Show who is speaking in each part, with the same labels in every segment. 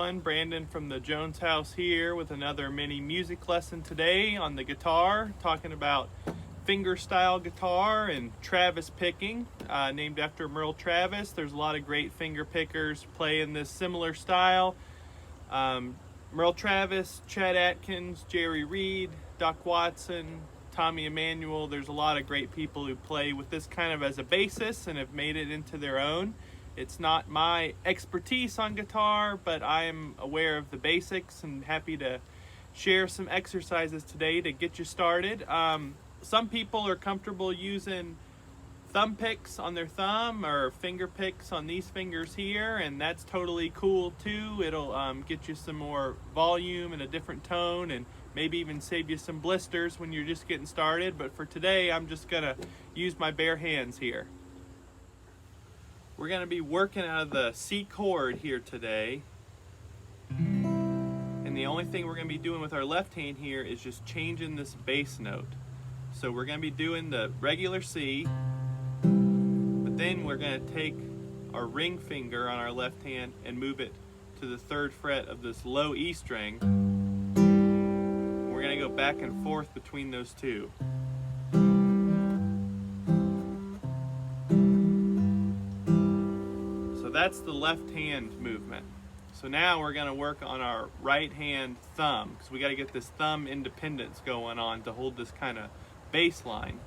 Speaker 1: everyone. Brandon from the Jones House here with another mini music lesson today on the guitar, talking about fingerstyle guitar and Travis picking, named after Merle Travis. There's a lot of great finger pickers playing this similar style. Merle Travis, Chad Atkins, Jerry Reed, Doc Watson, Tommy Emmanuel. There's a lot of great people who play with this kind of as a basis and have made it into their own. It's not my expertise on guitar, but I am aware of the basics and happy to share some exercises today to get you started. Some people are comfortable using thumb picks on their thumb or finger picks on these fingers here, and that's totally cool too. It'll get you some more volume and a different tone, and maybe even save you some blisters when you're just getting started. But for today, I'm just gonna use my bare hands here. We're going to be working out of the C chord here today. And the only thing we're going to be doing with our left hand here is just changing this bass note. So we're going to be doing the regular C, but then we're going to take our ring finger on our left hand and move it to the 3rd fret of this low E string. We're going to go back and forth between those two. That's the left hand movement. So now we're going to work on our right hand thumb, because we got to get this thumb independence going on to hold this kind of bass line.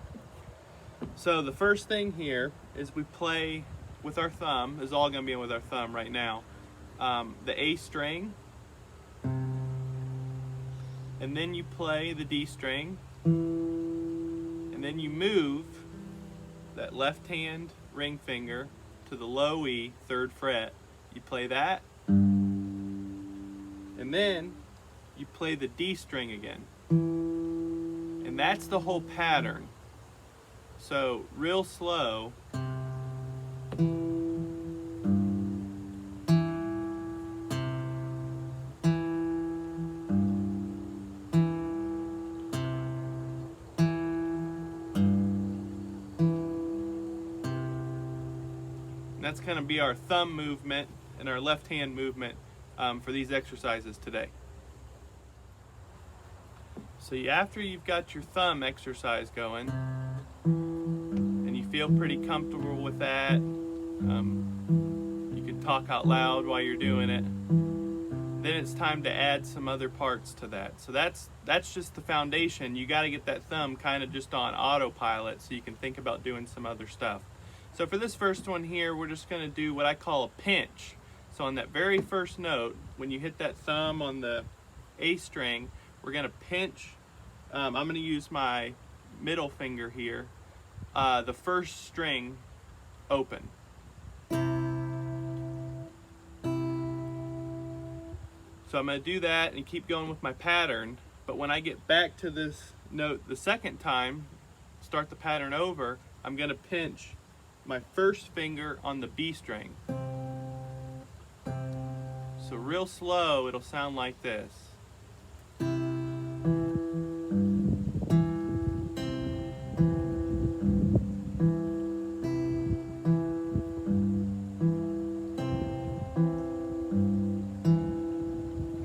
Speaker 1: So the first thing here is we play with our thumb. This is all going to be with our thumb right now. The A string, and then you play the D string, and then you move that left hand ring finger to the low E 3rd fret. You play that, and then you play the D string again, and that's the whole pattern. So real slow. That's going to be our thumb movement and our left hand movement for these exercises today. So after you've got your thumb exercise going and you feel pretty comfortable with that, you can talk out loud while you're doing it, then it's time to add some other parts to that. So that's just the foundation. You got to get that thumb kind of just on autopilot so you can think about doing some other stuff. So for this first one here, we're just going to do what I call a pinch. So on that very first note, when you hit that thumb on the A string, we're going to pinch. I'm going to use my middle finger here, the first string open. So I'm going to do that and keep going with my pattern. But when I get back to this note the second time, start the pattern over, I'm going to pinch my first finger on the B string. So real slow, it'll sound like this. And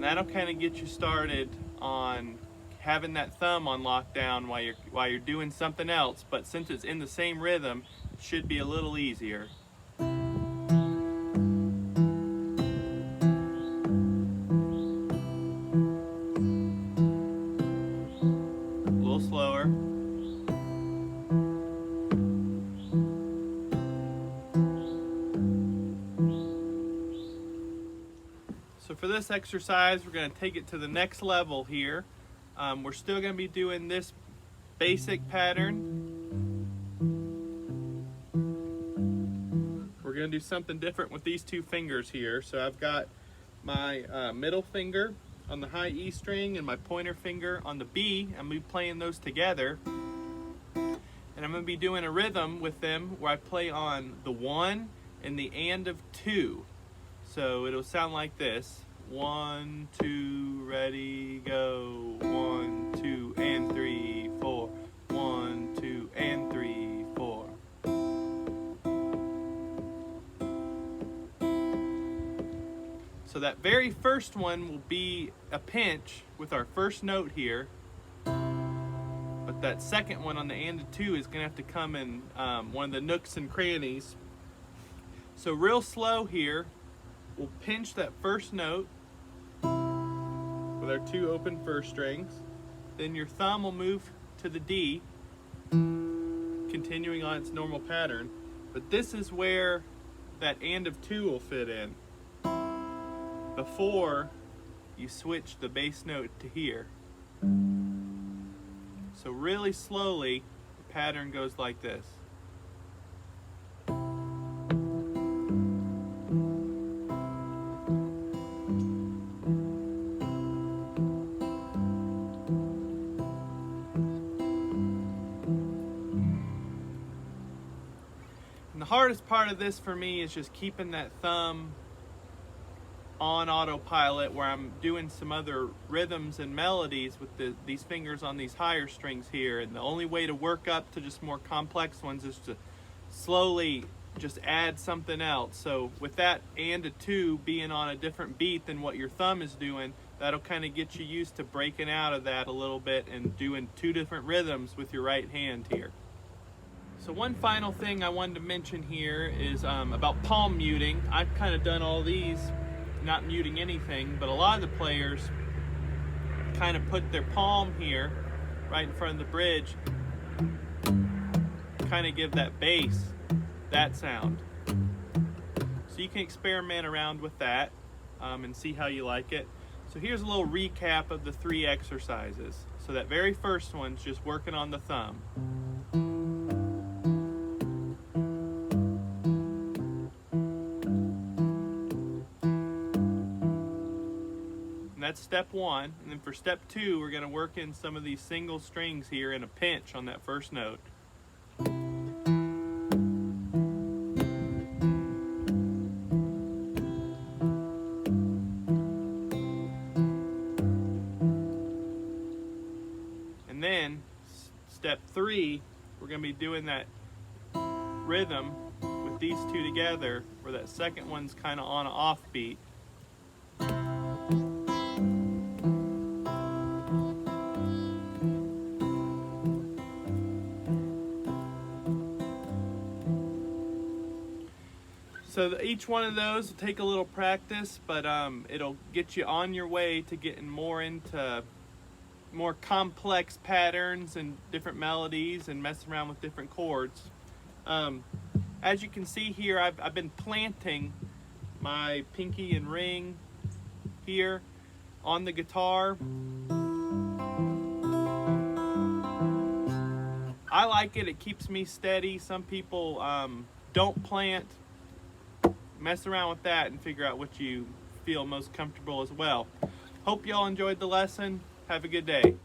Speaker 1: that'll kind of get you started on having that thumb on lockdown while you're doing something else, but since it's in the same rhythm, it should be a little easier. A little slower. So for this exercise, we're going to take it to the next level here. We're still going to be doing this basic pattern. We're going to do something different with these two fingers here. So I've got my middle finger on the high E string and my pointer finger on the B. I'm going to be playing those together. And I'm going to be doing a rhythm with them where I play on the 1 and the and of 2. So it'll sound like this. 1, 2, ready, go. 1, 2, and 3, 4. 1, 2, and 3, 4. So that very first one will be a pinch with our first note here, but that second one on the and a 2 is gonna have to come in one of the nooks and crannies. So real slow here, we'll pinch that first note with our 2 open first strings. Then your thumb will move to the D, continuing on its normal pattern. But this is where that and of 2 will fit in before you switch the bass note to here. So really slowly, the pattern goes like this. And the hardest part of this for me is just keeping that thumb on autopilot where I'm doing some other rhythms and melodies with these fingers on these higher strings here. And the only way to work up to just more complex ones is to slowly just add something else. So with that and a 2 being on a different beat than what your thumb is doing, that'll kind of get you used to breaking out of that a little bit and doing 2 different rhythms with your right hand here. So one final thing I wanted to mention here is about palm muting. I've kind of done all these not muting anything, but a lot of the players kind of put their palm here right in front of the bridge, kind of give that bass, that sound. So you can experiment around with that and see how you like it. So here's a little recap of the 3 exercises. So that very first one's just working on the thumb. That's step 1, and then for step 2 we're going to work in some of these single strings here in a pinch on that first note. And then step 3, we're going to be doing that rhythm with these 2 together where that second one's kind of on an off beat. So each one of those will take a little practice, but it'll get you on your way to getting more into more complex patterns and different melodies and messing around with different chords. As you can see here, I've been planting my pinky and ring here on the guitar. I like it, it keeps me steady. Some people don't plant. Mess around with that and figure out what you feel most comfortable as well. Hope y'all enjoyed the lesson. Have a good day.